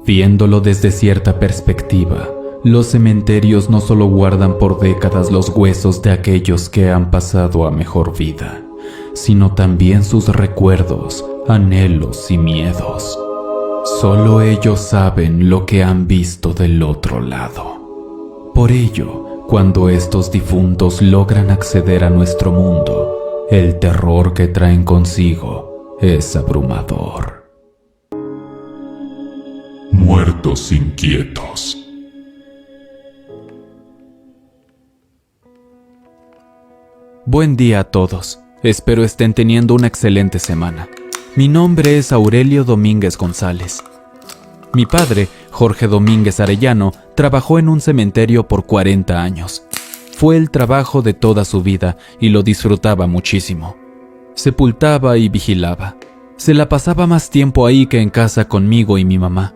Viéndolo desde cierta perspectiva, los cementerios no solo guardan por décadas los huesos de aquellos que han pasado a mejor vida, sino también sus recuerdos, anhelos y miedos. Solo ellos saben lo que han visto del otro lado. Por ello, cuando estos difuntos logran acceder a nuestro mundo, el terror que traen consigo es abrumador. Muertos inquietos. Buen día a todos. Espero estén teniendo una excelente semana. Mi nombre es Aurelio Domínguez González. Mi padre, Jorge Domínguez Arellano, trabajó en un cementerio por 40 años. Fue el trabajo de toda su vida y lo disfrutaba muchísimo. Sepultaba y vigilaba. Se la pasaba más tiempo ahí que en casa conmigo y mi mamá.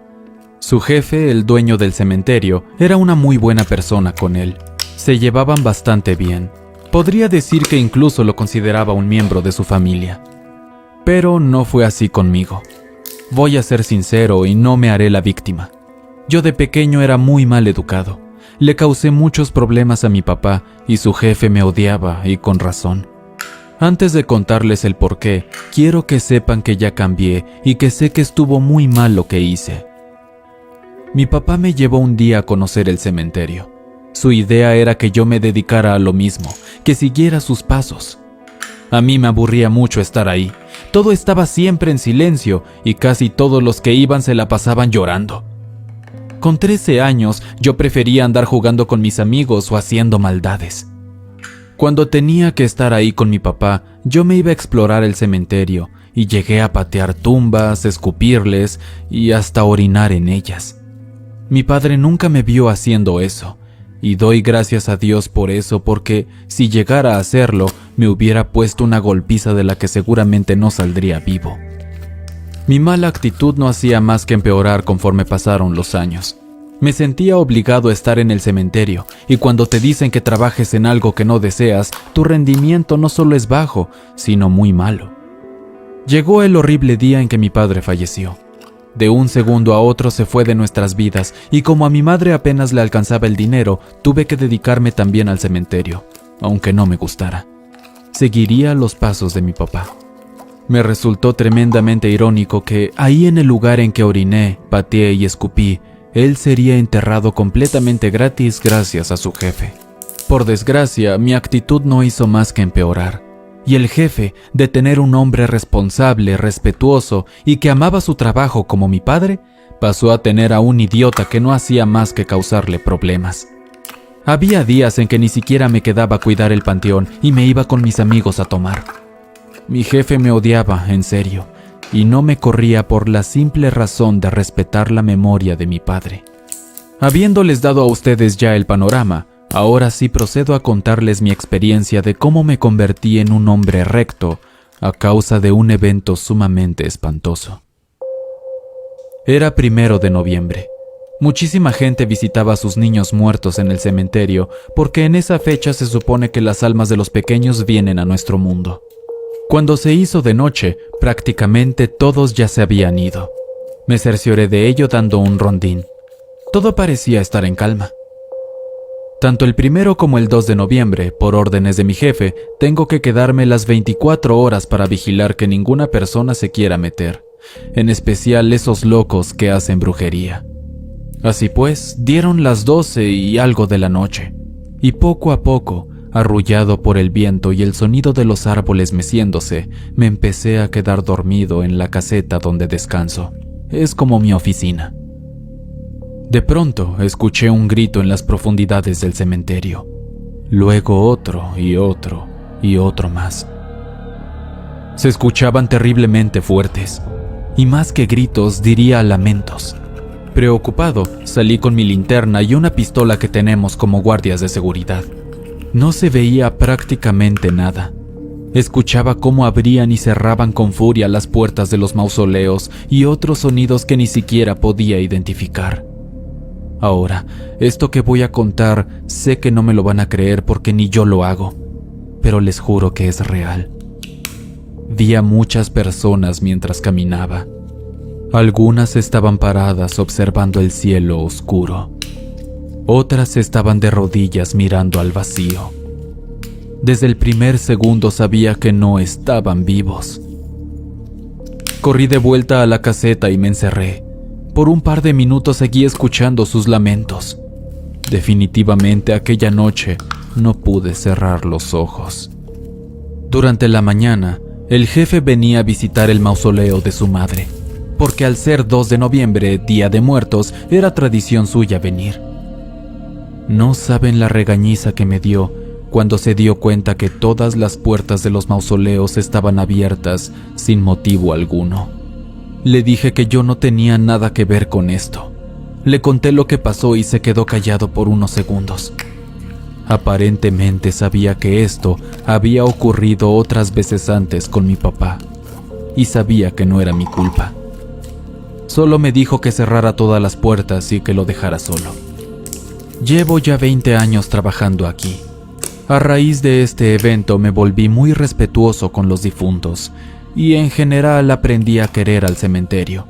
Su jefe, el dueño del cementerio, era una muy buena persona con él. Se llevaban bastante bien. Podría decir que incluso lo consideraba un miembro de su familia. Pero no fue así conmigo. Voy a ser sincero y no me haré la víctima. Yo de pequeño era muy mal educado. Le causé muchos problemas a mi papá y su jefe me odiaba y con razón. Antes de contarles el porqué, quiero que sepan que ya cambié y que sé que estuvo muy mal lo que hice. Mi papá me llevó un día a conocer el cementerio. Su idea era que yo me dedicara a lo mismo, que siguiera sus pasos. A mí me aburría mucho estar ahí. Todo estaba siempre en silencio y casi todos los que iban se la pasaban llorando. Con 13 años yo prefería andar jugando con mis amigos o haciendo maldades. Cuando tenía que estar ahí con mi papá, yo me iba a explorar el cementerio y llegué a patear tumbas, escupirles y hasta orinar en ellas. Mi padre nunca me vio haciendo eso. Y doy gracias a Dios por eso, porque si llegara a hacerlo, me hubiera puesto una golpiza de la que seguramente no saldría vivo. Mi mala actitud no hacía más que empeorar conforme pasaron los años. Me sentía obligado a estar en el cementerio, y cuando te dicen que trabajes en algo que no deseas, tu rendimiento no solo es bajo, sino muy malo. Llegó el horrible día en que mi padre falleció. De un segundo a otro se fue de nuestras vidas y como a mi madre apenas le alcanzaba el dinero, tuve que dedicarme también al cementerio, aunque no me gustara. Seguiría los pasos de mi papá. Me resultó tremendamente irónico que ahí en el lugar en que oriné, pateé y escupí, él sería enterrado completamente gratis gracias a su jefe. Por desgracia, mi actitud no hizo más que empeorar. Y el jefe, de tener un hombre responsable, respetuoso y que amaba su trabajo como mi padre, pasó a tener a un idiota que no hacía más que causarle problemas. Había días en que ni siquiera me quedaba a cuidar el panteón y me iba con mis amigos a tomar. Mi jefe me odiaba, en serio, y no me corría por la simple razón de respetar la memoria de mi padre. Habiéndoles dado a ustedes ya el panorama, ahora sí procedo a contarles mi experiencia de cómo me convertí en un hombre recto a causa de un evento sumamente espantoso. Era 1 de noviembre. Muchísima gente visitaba a sus niños muertos en el cementerio porque en esa fecha se supone que las almas de los pequeños vienen a nuestro mundo. Cuando se hizo de noche, prácticamente todos ya se habían ido. Me cercioré de ello dando un rondín. Todo parecía estar en calma. Tanto el 1 como el 2 de noviembre, por órdenes de mi jefe, tengo que quedarme las 24 horas para vigilar que ninguna persona se quiera meter, en especial esos locos que hacen brujería. Así pues, dieron las 12 y algo de la noche, y poco a poco, arrullado por el viento y el sonido de los árboles meciéndose, me empecé a quedar dormido en la caseta donde descanso. Es como mi oficina. De pronto, escuché un grito en las profundidades del cementerio. Luego otro y otro y otro más. Se escuchaban terriblemente fuertes, y más que gritos diría lamentos. Preocupado, salí con mi linterna y una pistola que tenemos como guardias de seguridad. No se veía prácticamente nada. Escuchaba cómo abrían y cerraban con furia las puertas de los mausoleos y otros sonidos que ni siquiera podía identificar. Ahora, esto que voy a contar, sé que no me lo van a creer porque ni yo lo hago, pero les juro que es real. Vi a muchas personas mientras caminaba. Algunas estaban paradas observando el cielo oscuro. Otras estaban de rodillas mirando al vacío. Desde el primer segundo sabía que no estaban vivos. Corrí de vuelta a la caseta y me encerré. Por un par de minutos seguí escuchando sus lamentos. Definitivamente aquella noche no pude cerrar los ojos. Durante la mañana, el jefe venía a visitar el mausoleo de su madre, porque al ser 2 de noviembre, Día de Muertos, era tradición suya venir. No saben la regañiza que me dio cuando se dio cuenta que todas las puertas de los mausoleos estaban abiertas sin motivo alguno. Le dije que yo no tenía nada que ver con esto. Le conté lo que pasó y se quedó callado por unos segundos. Aparentemente sabía que esto había ocurrido otras veces antes con mi papá, y sabía que no era mi culpa. Solo me dijo que cerrara todas las puertas y que lo dejara solo. Llevo ya 20 años trabajando aquí. A raíz de este evento me volví muy respetuoso con los difuntos, y en general aprendí a querer al cementerio.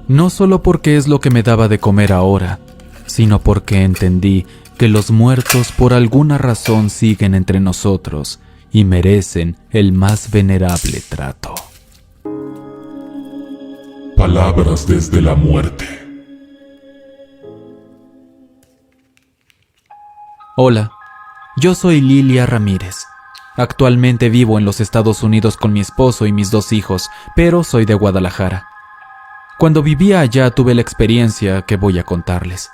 No solo porque es lo que me daba de comer ahora, sino porque entendí que los muertos por alguna razón siguen entre nosotros y merecen el más venerable trato. Palabras desde la muerte. Hola, yo soy Lilia Ramírez. Actualmente vivo en los Estados Unidos con mi esposo y mis 2 hijos, pero soy de Guadalajara. Cuando vivía allá tuve la experiencia que voy a contarles.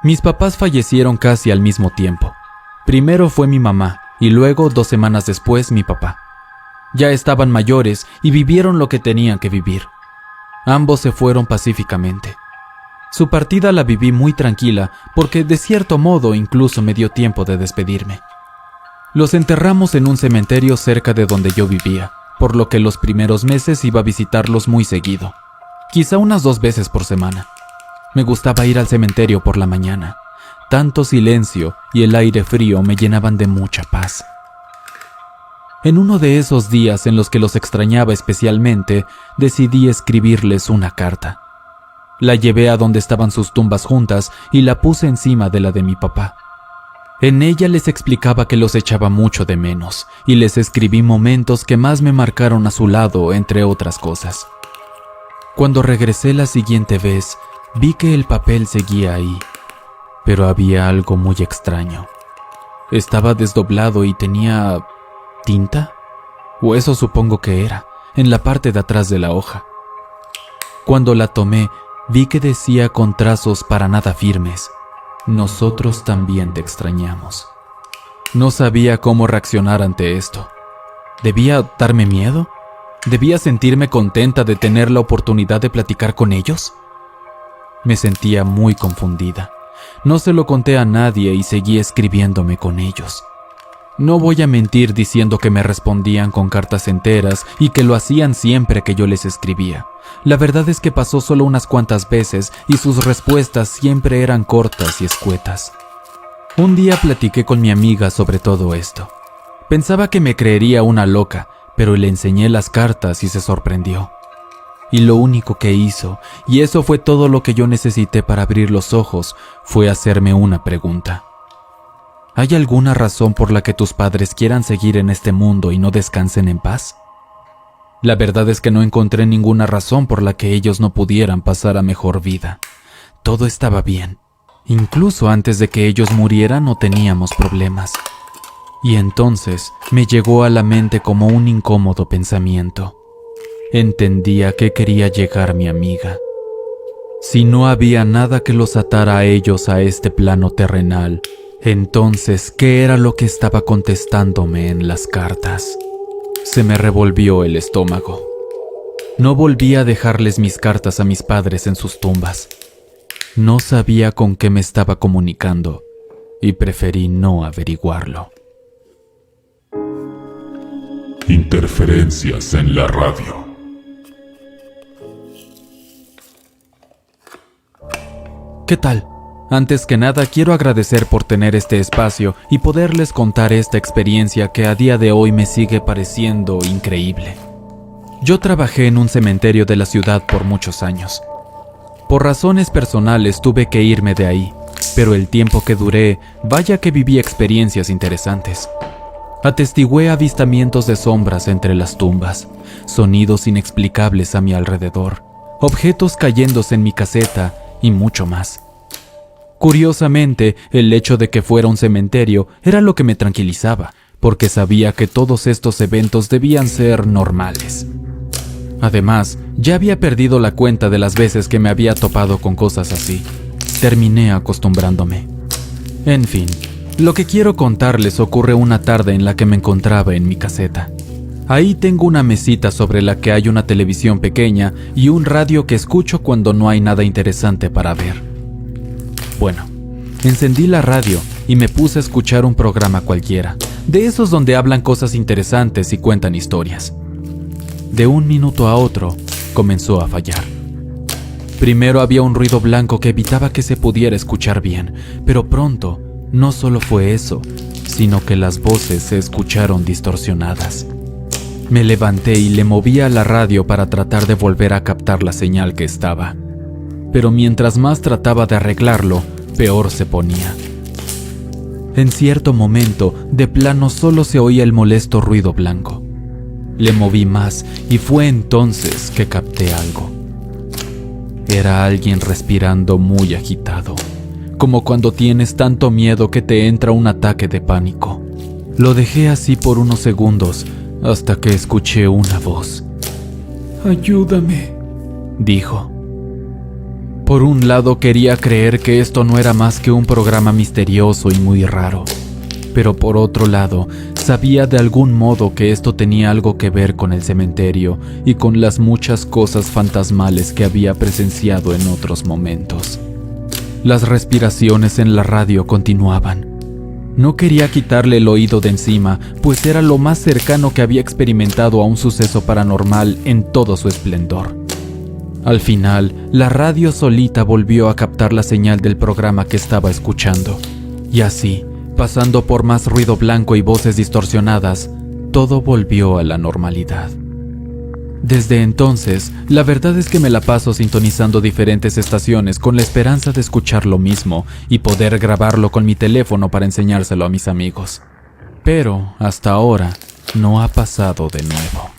Mis papás fallecieron casi al mismo tiempo. Primero fue mi mamá y luego 2 semanas después mi papá. Ya estaban mayores y vivieron lo que tenían que vivir. Ambos se fueron pacíficamente. Su partida la viví muy tranquila porque de cierto modo incluso me dio tiempo de despedirme. Los enterramos en un cementerio cerca de donde yo vivía, por lo que los primeros meses iba a visitarlos muy seguido, quizá unas 2 veces por semana. Me gustaba ir al cementerio por la mañana. Tanto silencio y el aire frío me llenaban de mucha paz. En uno de esos días en los que los extrañaba especialmente, decidí escribirles una carta. La llevé a donde estaban sus tumbas juntas y la puse encima de la de mi papá. En ella les explicaba que los echaba mucho de menos y les escribí momentos que más me marcaron a su lado, entre otras cosas. Cuando regresé la siguiente vez, vi que el papel seguía ahí, pero había algo muy extraño. Estaba desdoblado y tenía tinta, o eso supongo que era, en la parte de atrás de la hoja. Cuando la tomé, vi que decía con trazos para nada firmes: nosotros también te extrañamos. No sabía cómo reaccionar ante esto. ¿Debía darme miedo? ¿Debía sentirme contenta de tener la oportunidad de platicar con ellos? Me sentía muy confundida. No se lo conté a nadie y seguí escribiéndome con ellos. No voy a mentir diciendo que me respondían con cartas enteras y que lo hacían siempre que yo les escribía. La verdad es que pasó solo unas cuantas veces y sus respuestas siempre eran cortas y escuetas. Un día platiqué con mi amiga sobre todo esto. Pensaba que me creería una loca, pero le enseñé las cartas y se sorprendió. Y lo único que hizo, y eso fue todo lo que yo necesité para abrir los ojos, fue hacerme una pregunta. ¿Hay alguna razón por la que tus padres quieran seguir en este mundo y no descansen en paz? La verdad es que no encontré ninguna razón por la que ellos no pudieran pasar a mejor vida. Todo estaba bien. Incluso antes de que ellos murieran no teníamos problemas. Y entonces me llegó a la mente como un incómodo pensamiento. Entendí a qué quería llegar mi amiga. Si no había nada que los atara a ellos a este plano terrenal, entonces, ¿qué era lo que estaba contestándome en las cartas? Se me revolvió el estómago. No volví a dejarles mis cartas a mis padres en sus tumbas. No sabía con qué me estaba comunicando y preferí no averiguarlo. Interferencias en la radio. ¿Qué tal? Antes que nada, quiero agradecer por tener este espacio y poderles contar esta experiencia que a día de hoy me sigue pareciendo increíble. Yo trabajé en un cementerio de la ciudad por muchos años. Por razones personales tuve que irme de ahí, pero el tiempo que duré, vaya que viví experiencias interesantes. Atestigué avistamientos de sombras entre las tumbas, sonidos inexplicables a mi alrededor, objetos cayéndose en mi caseta y mucho más. Curiosamente, el hecho de que fuera un cementerio era lo que me tranquilizaba, porque sabía que todos estos eventos debían ser normales. Además, ya había perdido la cuenta de las veces que me había topado con cosas así. Terminé acostumbrándome. En fin, lo que quiero contarles ocurre una tarde en la que me encontraba en mi caseta. Ahí tengo una mesita sobre la que hay una televisión pequeña y un radio que escucho cuando no hay nada interesante para ver. Bueno, encendí la radio y me puse a escuchar un programa cualquiera, de esos donde hablan cosas interesantes y cuentan historias. De un minuto a otro, comenzó a fallar. Primero había un ruido blanco que evitaba que se pudiera escuchar bien, pero pronto, no solo fue eso, sino que las voces se escucharon distorsionadas. Me levanté y le moví a la radio para tratar de volver a captar la señal que estaba. Pero mientras más trataba de arreglarlo, peor se ponía. En cierto momento, de plano solo se oía el molesto ruido blanco. Le moví más y fue entonces que capté algo. Era alguien respirando muy agitado, como cuando tienes tanto miedo que te entra un ataque de pánico. Lo dejé así por unos segundos hasta que escuché una voz. «Ayúdame», dijo. Por un lado quería creer que esto no era más que un programa misterioso y muy raro, pero por otro lado sabía de algún modo que esto tenía algo que ver con el cementerio y con las muchas cosas fantasmales que había presenciado en otros momentos. Las respiraciones en la radio continuaban. No quería quitarle el oído de encima, pues era lo más cercano que había experimentado a un suceso paranormal en todo su esplendor. Al final, la radio solita volvió a captar la señal del programa que estaba escuchando. Y así, pasando por más ruido blanco y voces distorsionadas, todo volvió a la normalidad. Desde entonces, la verdad es que me la paso sintonizando diferentes estaciones con la esperanza de escuchar lo mismo y poder grabarlo con mi teléfono para enseñárselo a mis amigos. Pero, hasta ahora, no ha pasado de nuevo.